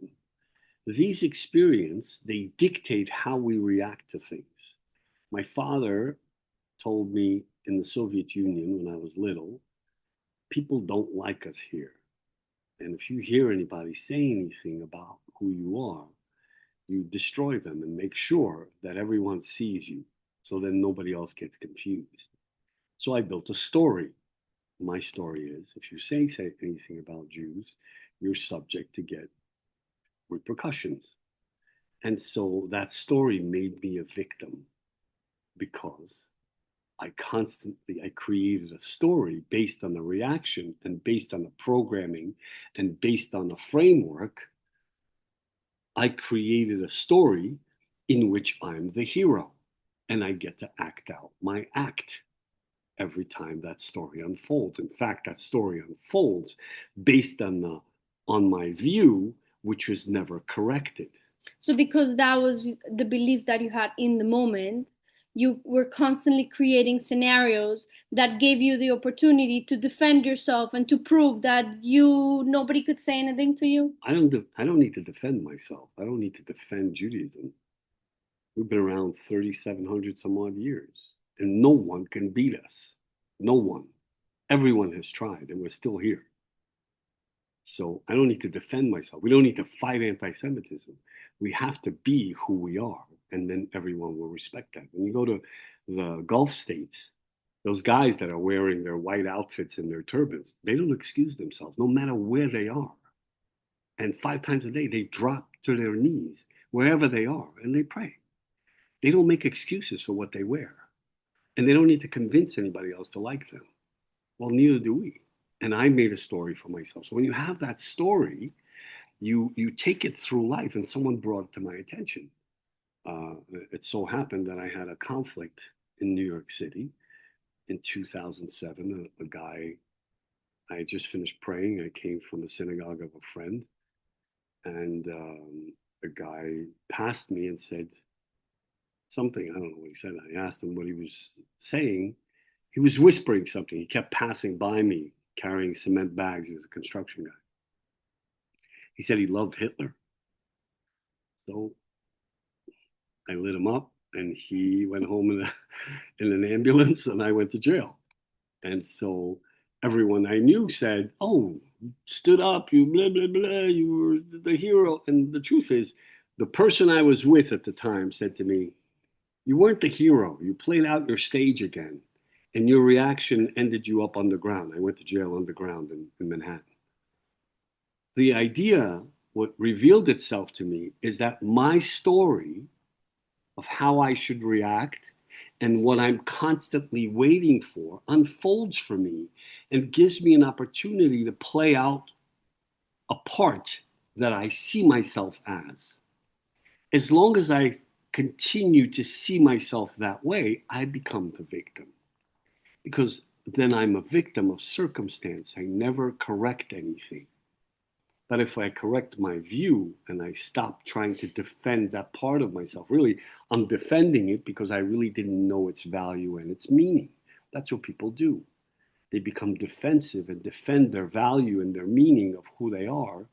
S2: these experiences, they dictate how we react to things. My father told me in the Soviet Union when I was little, people don't like us here. And if you hear anybody say anything about who you are, you destroy them and make sure that everyone sees you so then nobody else gets confused. So I built a story. My story is if you say anything about Jews, you're subject to get repercussions. And so that story made me a victim because I created a story based on the reaction and based on the programming and based on the framework. I created a story in which I'm the hero and I get to act out my act every time that story unfolds. In fact, that story unfolds based on my view, which was never corrected.
S1: So, because that was the belief that you had in the moment, you were constantly creating scenarios that gave you the opportunity to defend yourself and to prove that nobody could say anything to you.
S2: I don't need to defend myself. I don't need to defend Judaism. We've been around 3,700 some odd years, and no one can beat us. No one. Everyone has tried, and we're still here. So I don't need to defend myself. We don't need to fight anti Semitism. We have to be who we are, and then everyone will respect that. When you go to the Gulf states, those guys that are wearing their white outfits and their turbans, they don't excuse themselves, no matter where they are. And 5 times a day, they drop to their knees wherever they are and they pray. They don't make excuses for what they wear. And they don't need to convince anybody else to like them. Well, neither do we. And I made a story for myself. So when you have that story, you take it through life, and someone brought it to my attention. It so happened that I had a conflict in New York City in 2007. A guy, I had just finished praying. I came from the synagogue of a friend, and a guy passed me and said something. I don't know what he said. I asked him what he was saying. He was whispering something. He kept passing by me carrying cement bags. He was a construction guy. He said he loved Hitler. So I lit him up and he went home in an ambulance and I went to jail. And so everyone I knew said, "Oh, stood up, you blah, blah, blah, you were the hero." And the truth is, the person I was with at the time said to me, "You weren't the hero. You played out your stage again. And your reaction ended you up underground." I went to jail underground in Manhattan. The idea, what revealed itself to me, is that my story of how I should react and what I'm constantly waiting for unfolds for me and gives me an opportunity to play out a part that I see myself as. As long as I continue to see myself that way, I become the victim. Because then I'm a victim of circumstance. I never correct anything. But if I correct my view and I stop trying to defend that part of myself, really, I'm defending it because I really didn't know its value and its meaning. That's what people do. They become defensive and defend their value and their meaning of who they are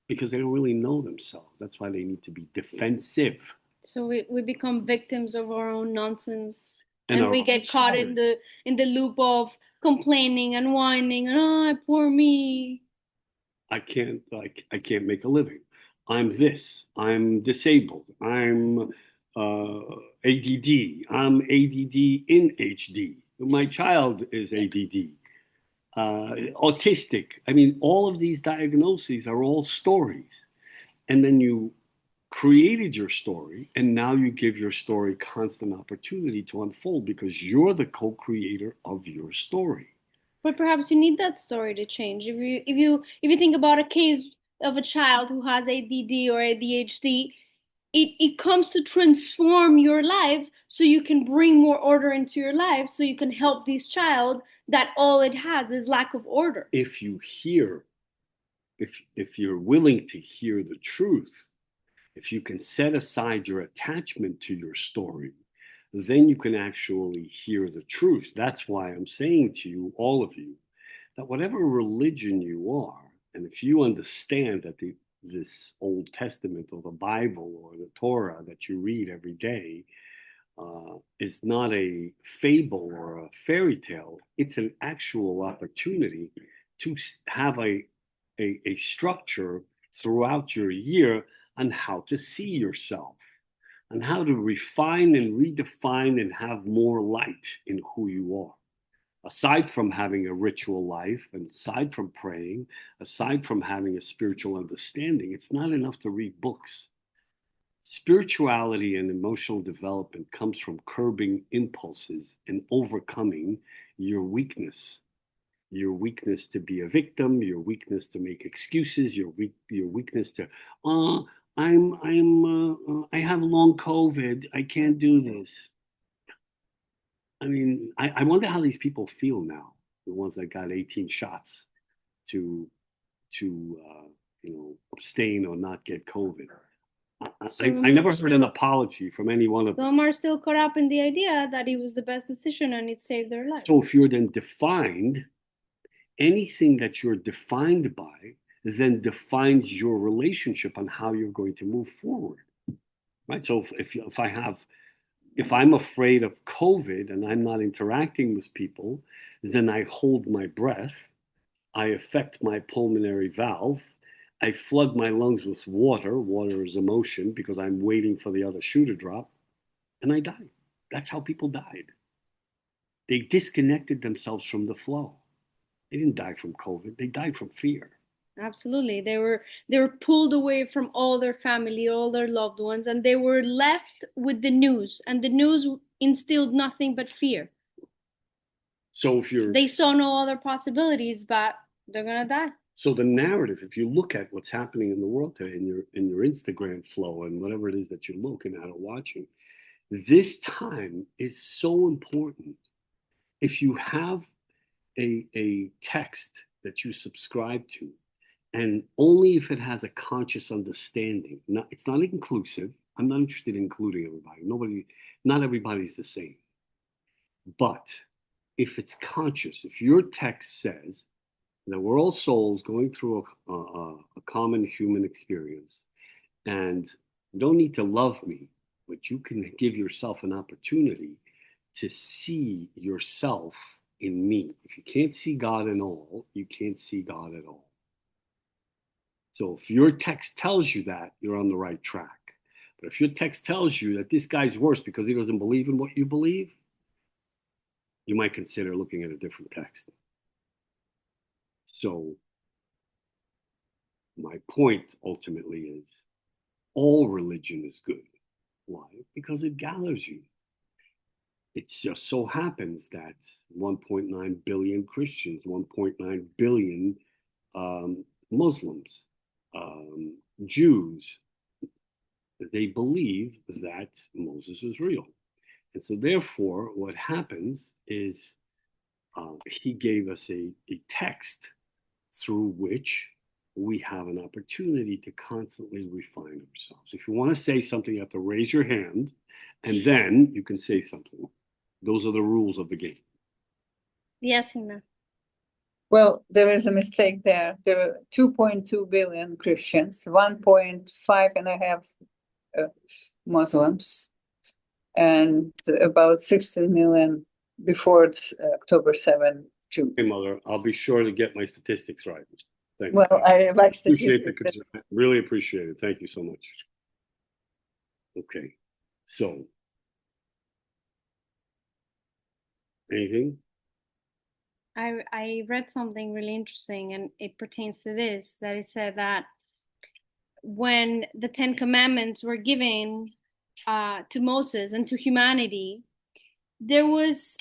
S2: because they don't really know themselves. That's why they need to be defensive.
S1: So we become victims of our own nonsense,
S2: And
S1: and
S2: our
S1: we
S2: own
S1: get caught
S2: story.
S1: in the loop of complaining and whining and oh poor me.
S2: I can't make a living. I'm this. I'm disabled. I'm ADD. I'm ADD in HD. My child is ADD. Autistic. I mean, all of these diagnoses are all stories. And then you created your story, and now you give your story constant opportunity to unfold because you're the co creator of your story.
S1: But perhaps you need that story to change. If you think about a case of a child who has ADD or ADHD, it comes to transform your life so you can bring more order into your life so you can help this child that all it has is lack of order.
S2: If you hear, if you're willing to hear the truth, if you can set aside your attachment to your story, then you can actually hear the truth. That's why I'm saying to you, all of you, that whatever religion you are, and if you understand that this Old Testament or the Bible or the Torah that you read every day is not a fable or a fairy tale, it's an actual opportunity to have a structure throughout your year on how to see yourself, on how to refine and redefine and have more light in who you are. Aside from having a ritual life and aside from praying, aside from having a spiritual understanding, it's not enough to read books. Spirituality and emotional development comes from curbing impulses and overcoming your weakness. Your weakness to be a victim, your weakness to make excuses, your weakness to, I have long COVID. I can't do this. I mean, I wonder how these people feel now, the ones that got 18 shots to abstain or not get COVID. I never heard an apology from any one of them.
S1: Some are still caught up in the idea that it was the best decision and it saved their life.
S2: So if you're then defined, anything that you're defined by then defines your relationship on how you're going to move forward, right? So if I'm afraid of COVID and I'm not interacting with people, then I hold my breath, I affect my pulmonary valve, I flood my lungs with water. Water is emotion because I'm waiting for the other shoe to drop, and I die. That's how people died. They disconnected themselves from the flow. They didn't die from COVID, they died from fear.
S1: Absolutely. They were pulled away from all their family, all their loved ones, and they were left with the news, and the news instilled nothing but fear.
S2: So if you're
S1: They saw no other possibilities, but they're gonna die.
S2: So the narrative, if you look at what's happening in the world today in your Instagram flow and whatever it is that you're looking at or watching, this time is so important. If you have a text that you subscribe to, and only if it has a conscious understanding, it's not inclusive. I'm not interested in including everybody. Not everybody's the same. But if it's conscious, if your text says that we're all souls going through a common human experience and you don't need to love me, but you can give yourself an opportunity to see yourself in me. If you can't see God in all, you can't see God at all. So if your text tells you that, you're on the right track. But if your text tells you that this guy's worse because he doesn't believe in what you believe, you might consider looking at a different text. So my point ultimately is all religion is good. Why? Because it gathers you. It just so happens that 1.9 billion Christians, 1.9 billion Muslims, Jews, they believe that Moses is real. And so, therefore, what happens is he gave us a text through which we have an opportunity to constantly refine ourselves. If you want to say something, you have to raise your hand, and then you can say something. Those are the rules of the game.
S1: Yes, Ina.
S3: Well, there is a mistake there. There are 2.2 billion Christians, 1.5 and a half Muslims, and about 60 million before October 7 Jews.
S2: Hey, Mother, I'll be sure to get my statistics right. Thank you.
S3: Well, I like
S2: Appreciate the
S3: statistics.
S2: concern. Really appreciate it. Thank you so much. Okay, so anything?
S1: I read something really interesting, and it pertains to this. That it said that when the Ten Commandments were given to Moses and to humanity, there was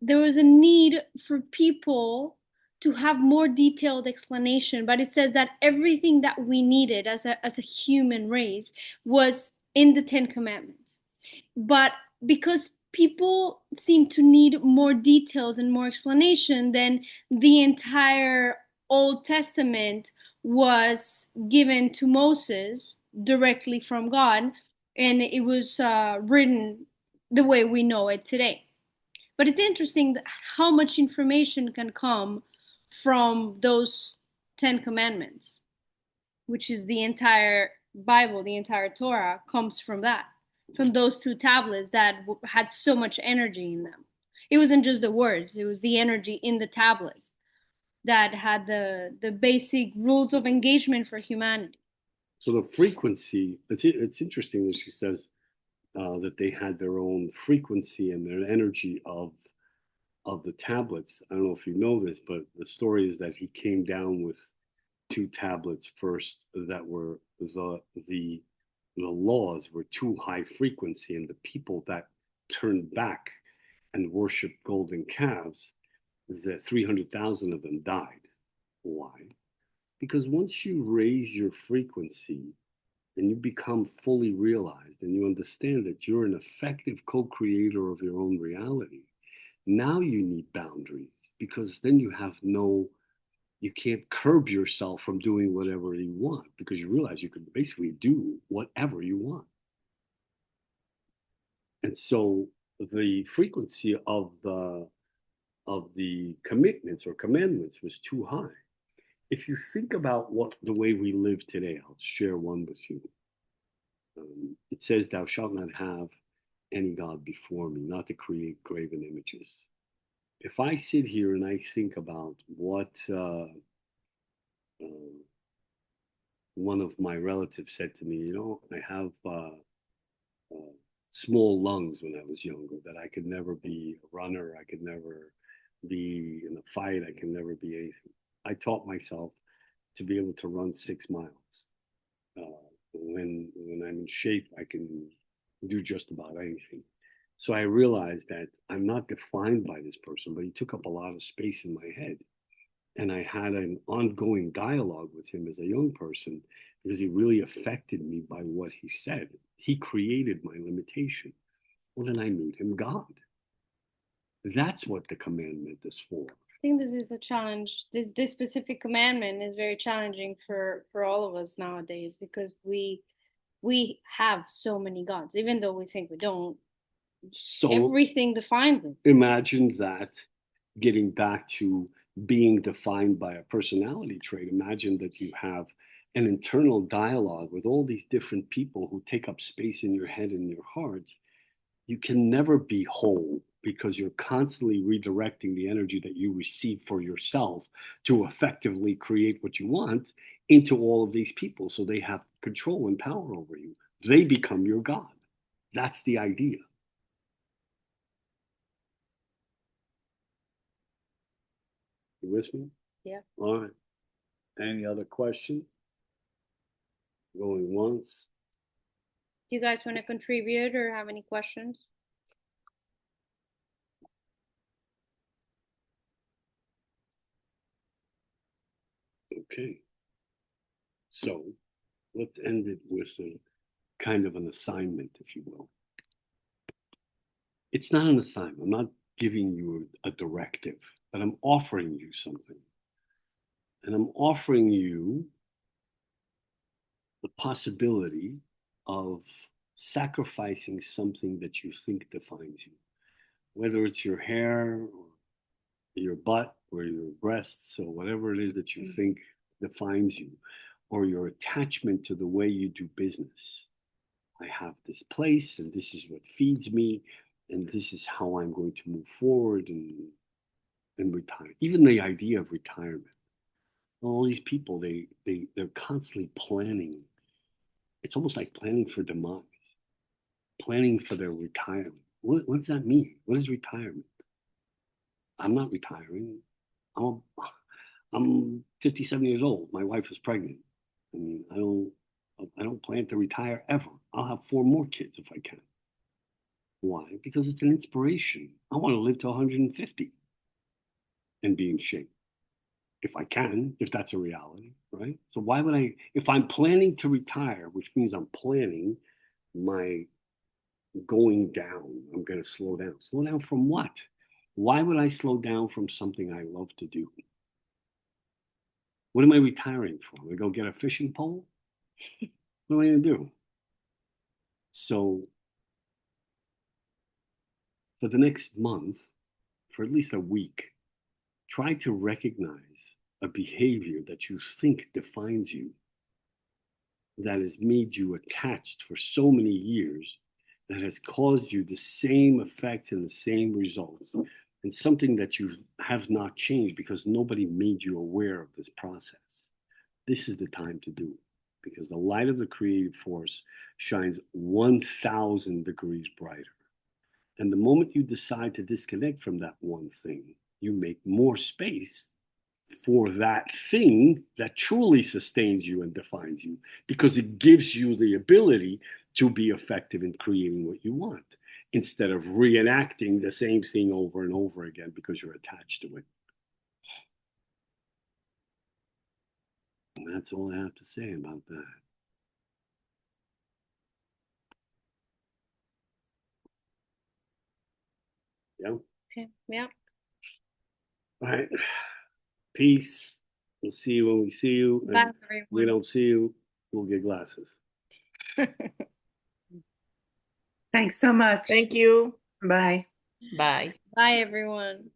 S1: a need for people to have more detailed explanation. But it says that everything that we needed as a human race was in the Ten Commandments. But because people seem to need more details and more explanation, then the entire Old Testament was given to Moses directly from God, and it was written the way we know it today. But it's interesting how much information can come from those Ten Commandments, which is the entire Bible, the entire Torah comes from that, from those two tablets that had so much energy in them. It wasn't just the words, it was the energy in the tablets that had the basic rules of engagement for humanity.
S2: So the frequency, it's interesting that she says that they had their own frequency and their energy of the tablets. I don't know if you know this, but the story is that he came down with two tablets first that were the laws were too high frequency, and the people that turned back and worshiped golden calves, the 300,000 of them died. Why? Because once you raise your frequency and you become fully realized and you understand that you're an effective co-creator of your own reality, now you need boundaries, because then you can't curb yourself from doing whatever you want, because you realize you can basically do whatever you want. And so the frequency of the commitments or commandments was too high. If you think about what the way we live today, I'll share one with you. It says, "Thou shalt not have any God before me," not to create graven images. If I sit here and I think about what one of my relatives said to me, I have small lungs when I was younger, that I could never be a runner, I could never be in a fight, I can never be anything. I taught myself to be able to run 6 miles. When I'm in shape, I can do just about anything. So I realized that I'm not defined by this person, but he took up a lot of space in my head. And I had an ongoing dialogue with him as a young person because he really affected me by what he said. He created my limitation. Well, then I made him God. That's what the commandment is for.
S1: I think this is a challenge. This specific commandment is very challenging for all of us nowadays, because we have so many gods, even though we think we don't.
S2: So
S1: everything defines us.
S2: Imagine that, getting back to being defined by a personality trait. Imagine that you have an internal dialogue with all these different people who take up space in your head and your heart. You can never be whole, because you're constantly redirecting the energy that you receive for yourself to effectively create what you want into all of these people, so they have control and power over you. They become your God. That's the idea. You with me?
S1: Yeah.
S2: All right. Any other question? Going once?
S1: Do you guys want to contribute or have any questions?
S2: Okay. So let's end it with a kind of an assignment, if you will. It's not an assignment. I'm not giving you a directive, but I'm offering you something. And I'm offering you the possibility of sacrificing something that you think defines you, whether it's your hair or your butt or your breasts or whatever it is that you think defines you, or your attachment to the way you do business. I have this place and this is what feeds me, and this is how I'm going to move forward and retire. Even the idea of retirement. All these people, they're constantly planning. It's almost like planning for demise, planning for their retirement. What does that mean? What is retirement? I'm not retiring. I'm, I'm 57 years old. My wife is pregnant. I mean, I don't plan to retire ever. I'll have 4 more kids if I can. Why? Because it's an inspiration. I want to live to 150 and be in shape. If I can, if that's a reality, right? So why would I, if I'm planning to retire, which means I'm planning my going down. I'm going to slow down. Slow down from what? Why would I slow down from something I love to do? What am I retiring from? I go get a fishing pole? What am I going to do? So for the next month, for at least a week, try to recognize a behavior that you think defines you, that has made you attached for so many years, that has caused you the same effects and the same results, and something that you have not changed because nobody made you aware of this process. This is the time to do it, because the light of the creative force shines 1,000 degrees brighter. And the moment you decide to disconnect from that one thing, you make more space for that thing that truly sustains you and defines you, because it gives you the ability to be effective in creating what you want instead of reenacting the same thing over and over again because you're attached to it. And that's all I have to say about that. Yeah.
S1: Okay. Yeah.
S2: All right. Peace. We'll see you when we see you.
S1: Bye,
S2: And if we
S1: everyone.
S2: don't see you, we'll get glasses.
S4: Thanks so much.
S5: Thank you.
S4: Bye.
S5: Bye.
S1: Bye, everyone.